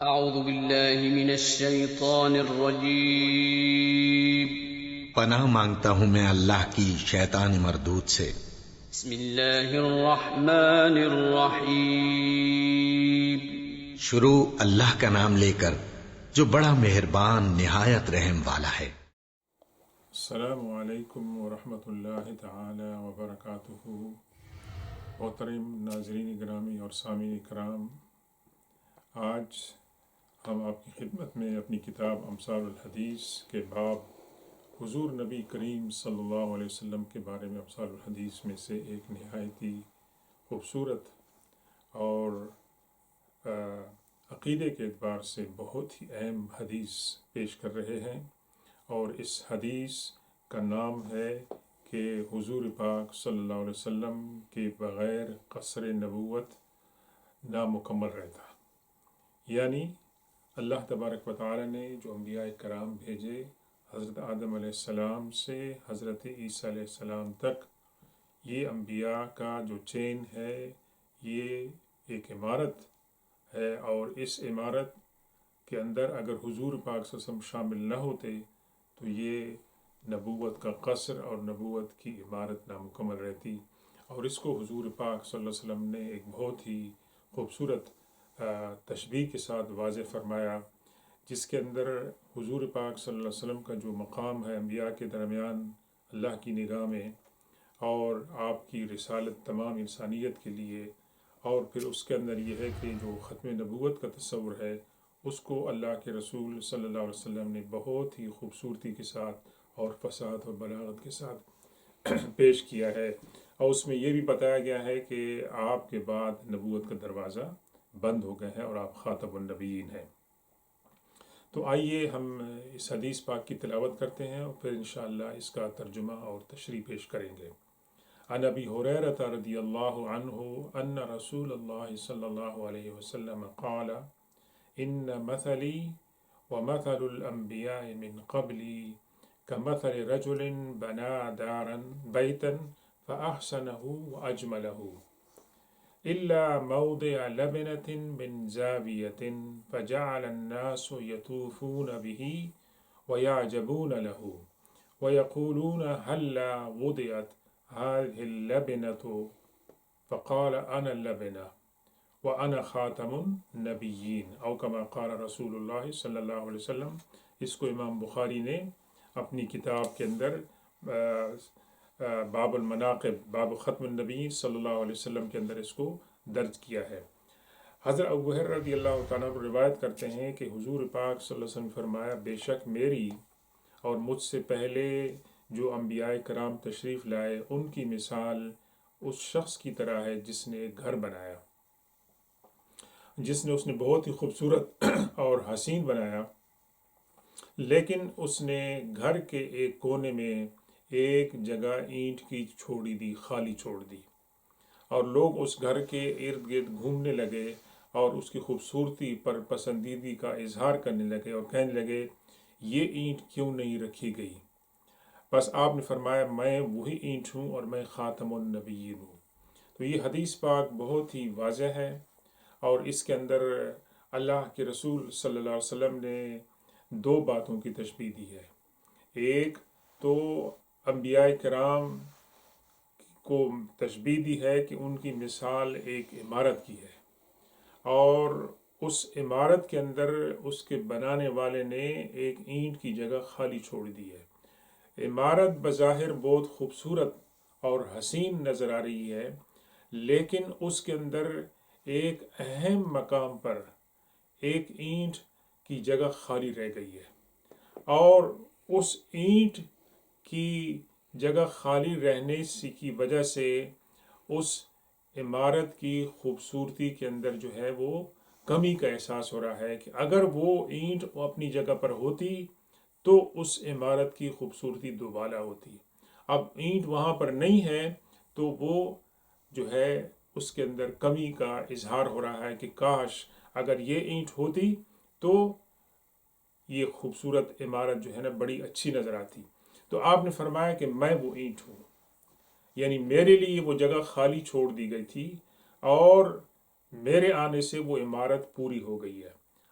اعوذ باللہ من الشیطان الرجیم۔ پناہ مانگتا ہوں میں اللہ کی شیطان مردود سے۔ بسم اللہ الرحمن الرحیم۔ شروع اللہ کا نام لے کر جو بڑا مہربان نہایت رحم والا ہے۔ السلام علیکم ورحمۃ اللہ تعالی وبرکاتہ۔ محترم ناظرین گرامی اور سامعین کرام، آج ہم آپ کی خدمت میں اپنی کتاب امثال الحدیث کے باب حضور نبی کریم صلی اللہ علیہ وسلم کے بارے میں امثال الحدیث میں سے ایک نہایت ہی خوبصورت اور عقیدے کے اعتبار سے بہت ہی اہم حدیث پیش کر رہے ہیں، اور اس حدیث کا نام ہے کہ حضور پاک صلی اللہ علیہ وسلم کے بغیر قصر نبوت نامکمل رہتا، یعنی اللہ تبارک و تعالی نے جو انبیاء کرام بھیجے، حضرت آدم علیہ السلام سے حضرت عیسیٰ علیہ السلام تک، یہ انبیاء کا جو چین ہے یہ ایک عمارت ہے، اور اس عمارت کے اندر اگر حضور پاک صلی اللہ علیہ وسلم شامل نہ ہوتے تو یہ نبوت کا قصر اور نبوت کی عمارت نامکمل رہتی، اور اس کو حضور پاک صلی اللہ علیہ وسلم نے ایک بہت ہی خوبصورت تشبیہ کے ساتھ واضح فرمایا، جس کے اندر حضور پاک صلی اللہ علیہ وسلم کا جو مقام ہے انبیاء کے درمیان اللہ کی نگاہ میں، اور آپ کی رسالت تمام انسانیت کے لیے، اور پھر اس کے اندر یہ ہے کہ جو ختم نبوت کا تصور ہے اس کو اللہ کے رسول صلی اللہ علیہ وسلم نے بہت ہی خوبصورتی کے ساتھ اور فصاحت اور بلاغت کے ساتھ پیش کیا ہے، اور اس میں یہ بھی بتایا گیا ہے کہ آپ کے بعد نبوت کا دروازہ بند ہو گئے ہیں اور آپ خاتم النبیین ہیں۔ تو آئیے ہم اس حدیث پاک کی تلاوت کرتے ہیں اور پھر انشاءاللہ اس کا ترجمہ اور تشریح پیش کریں گے۔ عن ابی ہریرہ رضی اللہ عنہ ان رسول اللہ صلی اللہ علیہ وسلم قال ان مثلی ومثل الانبیاء من قبلی كمثل رجل بنى دارا بيتا فأحسنه وأجمله إلا موضع لبنة من زاوية فجعل الناس يطوفون به ويعجبون له ويقولون هلا وضعت هذه اللبنة فقال أنا اللبنة وأنا خاتم النبيين أو كما قال رسول اللہ صلی اللہ علیہ وسلم۔ اس کو امام بخاری نے اپنی کتاب کے اندر باب المناقب، باب ختم النبی صلی اللہ علیہ وسلم کے اندر اس کو درج کیا ہے۔ حضرت ابو ہریرہ رضی اللہ تعالیٰ عنہ روایت کرتے ہیں کہ حضور پاک صلی اللہ علیہ وسلم فرمایا، بے شک میری اور مجھ سے پہلے جو انبیاء کرام تشریف لائے ان کی مثال اس شخص کی طرح ہے جس نے ایک گھر بنایا، جس نے بہت ہی خوبصورت اور حسین بنایا، لیکن اس نے گھر کے ایک کونے میں ایک جگہ اینٹ کی چھوڑی دی، خالی چھوڑ دی، اور لوگ اس گھر کے ارد گرد گھومنے لگے اور اس کی خوبصورتی پر پسندیدگی کا اظہار کرنے لگے اور کہنے لگے یہ اینٹ کیوں نہیں رکھی گئی؟ بس آپ نے فرمایا میں وہی اینٹ ہوں اور میں خاتم النبیین ہوں۔ تو یہ حدیث پاک بہت ہی واضح ہے، اور اس کے اندر اللہ کے رسول صلی اللہ علیہ وسلم نے دو باتوں کی تشبیہ دی ہے۔ ایک تو انبیاء کرام کو تشبیہ دی ہے کہ ان کی مثال ایک عمارت کی ہے، اور اس عمارت کے اندر اس کے بنانے والے نے ایک اینٹ کی جگہ خالی چھوڑ دی ہے۔ عمارت بظاہر بہت خوبصورت اور حسین نظر آ رہی ہے، لیکن اس کے اندر ایک اہم مقام پر ایک اینٹ کی جگہ خالی رہ گئی ہے، اور اس اینٹ کی جگہ خالی رہنے کی وجہ سے اس عمارت کی خوبصورتی کے اندر جو ہے وہ کمی کا احساس ہو رہا ہے کہ اگر وہ اینٹ اپنی جگہ پر ہوتی تو اس عمارت کی خوبصورتی دوبالا ہوتی۔ اب اینٹ وہاں پر نہیں ہے تو وہ جو ہے اس کے اندر کمی کا اظہار ہو رہا ہے کہ کاش اگر یہ اینٹ ہوتی تو یہ خوبصورت عمارت جو ہے نا بڑی اچھی نظر آتی۔ تو آپ نے فرمایا کہ میں وہ اینٹ ہوں، یعنی میرے لیے وہ جگہ خالی چھوڑ دی گئی تھی اور میرے آنے سے وہ عمارت پوری ہو گئی ہے،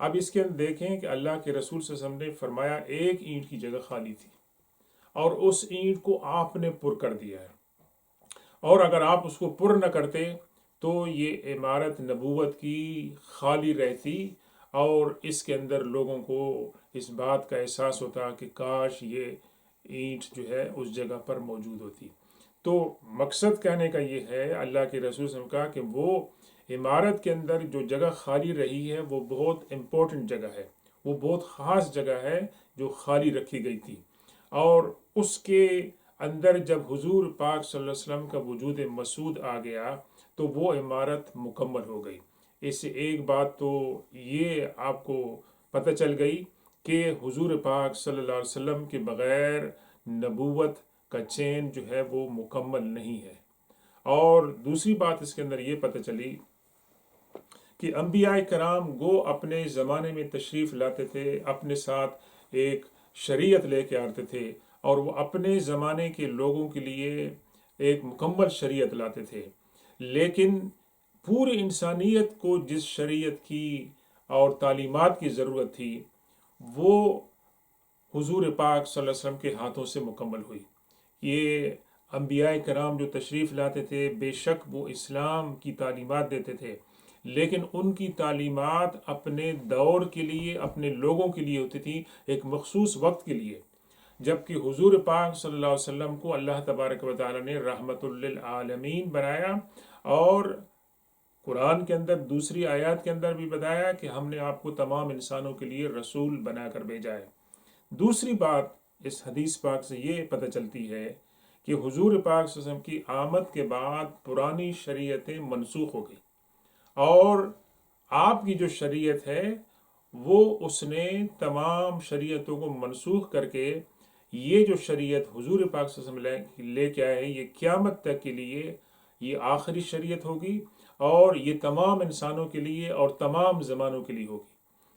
اب اس کے اندر دیکھیں کہ اللہ کے رسول صلی اللہ علیہ وسلم نے فرمایا ایک اینٹ کی جگہ خالی تھی اور اس اینٹ کو آپ نے پر کر دیا ہے، اور اگر آپ اس کو پر نہ کرتے تو یہ عمارت نبوت کی خالی رہتی اور اس کے اندر لوگوں کو اس بات کا احساس ہوتا کہ کاش یہ اینٹ جو ہے اس جگہ پر موجود ہوتی۔ تو مقصد کہنے کا یہ ہے اللہ کے رسول صلی اللہ علیہ وسلم کا کہ وہ عمارت کے اندر جو جگہ خالی رہی ہے وہ بہت امپورٹنٹ جگہ ہے، وہ بہت خاص جگہ ہے جو خالی رکھی گئی تھی، اور اس کے اندر جب حضور پاک صلی اللہ علیہ وسلم کا وجود مسعود آ گیا تو وہ عمارت مکمل ہو گئی۔ اس سے ایک بات تو یہ آپ کو پتہ چل گئی کہ حضور پاک صلی اللہ علیہ وسلم کے بغیر نبوت کا چین جو ہے وہ مکمل نہیں ہے۔ اور دوسری بات اس کے اندر یہ پتہ چلی کہ انبیاء کرام گو اپنے زمانے میں تشریف لاتے تھے، اپنے ساتھ ایک شریعت لے کے آتے تھے، اور وہ اپنے زمانے کے لوگوں کے لیے ایک مکمل شریعت لاتے تھے، لیکن پوری انسانیت کو جس شریعت کی اور تعلیمات کی ضرورت تھی وہ حضور پاک صلی اللہ علیہ وسلم کے ہاتھوں سے مکمل ہوئی۔ یہ انبیاء کرام جو تشریف لاتے تھے بے شک وہ اسلام کی تعلیمات دیتے تھے، لیکن ان کی تعلیمات اپنے دور کے لیے، اپنے لوگوں کے لیے ہوتی تھی، ایک مخصوص وقت کے لیے، جبکہ حضور پاک صلی اللہ علیہ وسلم کو اللہ تبارک و تعالی نے رحمت للعالمین بنایا، اور قرآن کے اندر دوسری آیات کے اندر بھی بتایا کہ ہم نے آپ کو تمام انسانوں کے لیے رسول بنا کر بھیجا ہے۔ دوسری بات اس حدیث پاک سے یہ پتہ چلتی ہے کہ حضور پاک صلی اللہ علیہ وسلم کی آمد کے بعد پرانی شریعتیں منسوخ ہو گئی، اور آپ کی جو شریعت ہے وہ اس نے تمام شریعتوں کو منسوخ کر کے یہ جو شریعت حضور پاک صلی اللہ علیہ وسلم لے کے آئے یہ قیامت تک کے لیے یہ آخری شریعت ہوگی، اور یہ تمام انسانوں کے لیے اور تمام زمانوں کے لیے ہوگی۔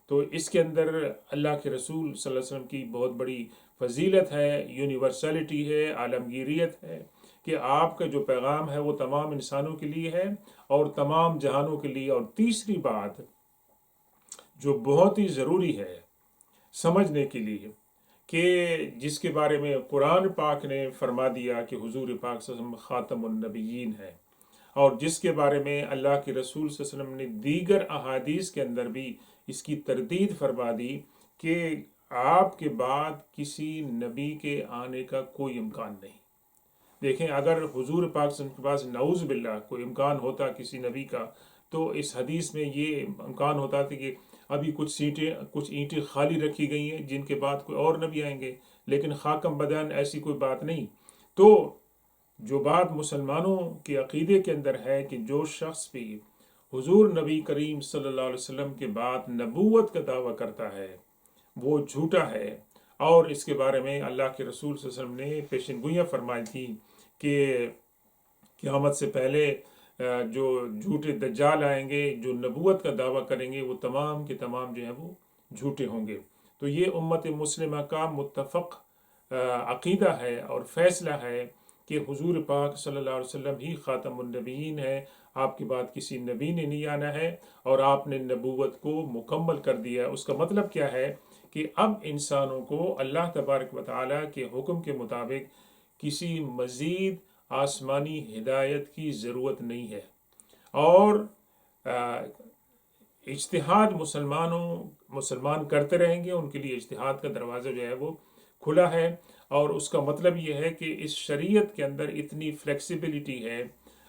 تو اس کے اندر اللہ کے رسول صلی اللہ علیہ وسلم کی بہت بڑی فضیلت ہے، یونیورسلٹی ہے، عالمگیریت ہے کہ آپ کا جو پیغام ہے وہ تمام انسانوں کے لیے ہے اور تمام جہانوں کے لیے۔ اور تیسری بات جو بہت ہی ضروری ہے سمجھنے کے لیے کہ جس کے بارے میں قرآن پاک نے فرما دیا کہ حضور پاک صلی اللہ علیہ وسلم خاتم النبیین ہے، اور جس کے بارے میں اللہ کے رسول صلی اللہ علیہ وسلم نے دیگر احادیث کے اندر بھی اس کی تردید فرما دی کہ آپ کے بعد کسی نبی کے آنے کا کوئی امکان نہیں۔ دیکھیں اگر حضور پاک صلی اللہ علیہ وسلم کے پاس نعوذ باللہ کوئی امکان ہوتا کسی نبی کا تو اس حدیث میں یہ امکان ہوتا تھا کہ ابھی کچھ اینٹیں خالی رکھی گئی ہیں جن کے بعد کوئی اور نبی آئیں گے، لیکن خاکم بدن ایسی کوئی بات نہیں۔ تو جو بات مسلمانوں کے عقیدے کے اندر ہے کہ جو شخص بھی حضور نبی کریم صلی اللہ علیہ وسلم کے بعد نبوت کا دعویٰ کرتا ہے وہ جھوٹا ہے، اور اس کے بارے میں اللہ کے رسول صلی اللہ علیہ وسلم نے پیشن گوئیاں فرمائی تھیں کہ قیامت سے پہلے جو جھوٹے دجال آئیں گے جو نبوت کا دعویٰ کریں گے وہ تمام کے تمام جو ہیں وہ جھوٹے ہوں گے۔ تو یہ امت مسلمہ کا متفق عقیدہ ہے اور فیصلہ ہے کہ حضور پاک صلی اللہ علیہ وسلم ہی خاتم النبیین ہے، آپ کے بعد کسی نبی نے نہیں آنا ہے، اور آپ نے نبوت کو مکمل کر دیا ہے۔ اس کا مطلب کیا ہے کہ اب انسانوں کو اللہ تبارک و تعالیٰ کے حکم کے مطابق کسی مزید آسمانی ہدایت کی ضرورت نہیں ہے، اور اجتہاد مسلمان کرتے رہیں گے، ان کے لیے اجتہاد کا دروازہ جو ہے وہ کھلا ہے، اور اس کا مطلب یہ ہے کہ اس شریعت کے اندر اتنی فلیکسیبلٹی ہے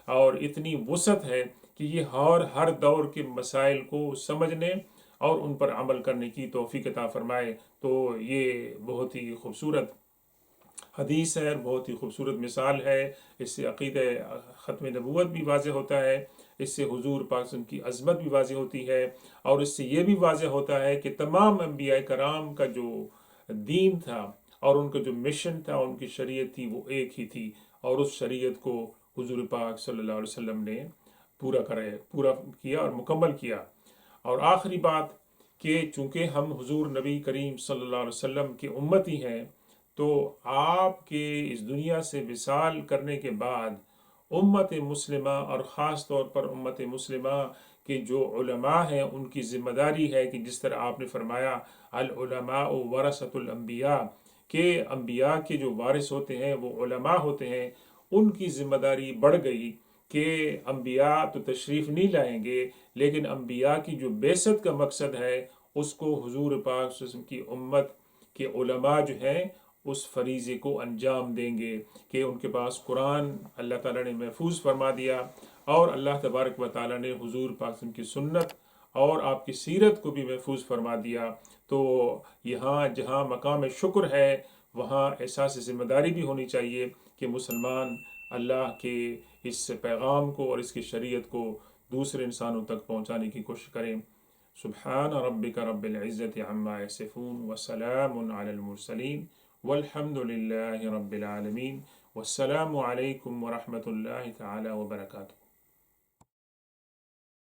اور اتنی وسعت ہے کہ یہ ہر دور کے مسائل کو سمجھنے اور ان پر عمل کرنے کی توفیق عطا فرمائے۔ تو یہ بہت ہی خوبصورت حدیث ہے، بہت ہی خوبصورت مثال ہے۔ اس سے عقیدہ ختم نبوت بھی واضح ہوتا ہے، اس سے حضور پاک صلی اللہ علیہ وسلم کی عظمت بھی واضح ہوتی ہے، اور اس سے یہ بھی واضح ہوتا ہے کہ تمام انبیاء کرام کا جو دین تھا اور ان کا جو مشن تھا، ان کی شریعت تھی، وہ ایک ہی تھی، اور اس شریعت کو حضور پاک صلی اللہ علیہ وسلم نے پورا کیا اور مکمل کیا۔ اور آخری بات کہ چونکہ ہم حضور نبی کریم صلی اللہ علیہ وسلم کی امتی ہیں تو آپ کے اس دنیا سے وصال کرنے کے بعد امت مسلمہ اور خاص طور پر امت مسلمہ کہ جو علماء ہیں ان کی ذمہ داری ہے کہ جس طرح آپ نے فرمایا العلماء ورثۃ الانبیاء، کہ انبیاء کے جو وارث ہوتے ہیں وہ علماء ہوتے ہیں، ان کی ذمہ داری بڑھ گئی کہ انبیاء تو تشریف نہیں لائیں گے، لیکن انبیاء کی جو بعثت کا مقصد ہے اس کو حضور پاک صلی اللہ علیہ وسلم کی امت کے علماء جو ہیں اس فریضے کو انجام دیں گے، کہ ان کے پاس قرآن اللہ تعالیٰ نے محفوظ فرما دیا، اور اللہ تبارک و تعالیٰ نے حضور پاک صلی اللہ علیہ وسلم کی سنت اور آپ کی سیرت کو بھی محفوظ فرما دیا۔ تو یہاں جہاں مقام شکر ہے وہاں احساس ذمہ داری بھی ہونی چاہیے کہ مسلمان اللہ کے اس پیغام کو اور اس کی شریعت کو دوسرے انسانوں تک پہنچانے کی کوشش کریں۔ سبحان ربک رب العزت عما یصفون وسلام علی المرسلین والحمد للہ رب العالمین، والسلام علیکم ورحمۃ اللہ تعالی وبرکاتہ۔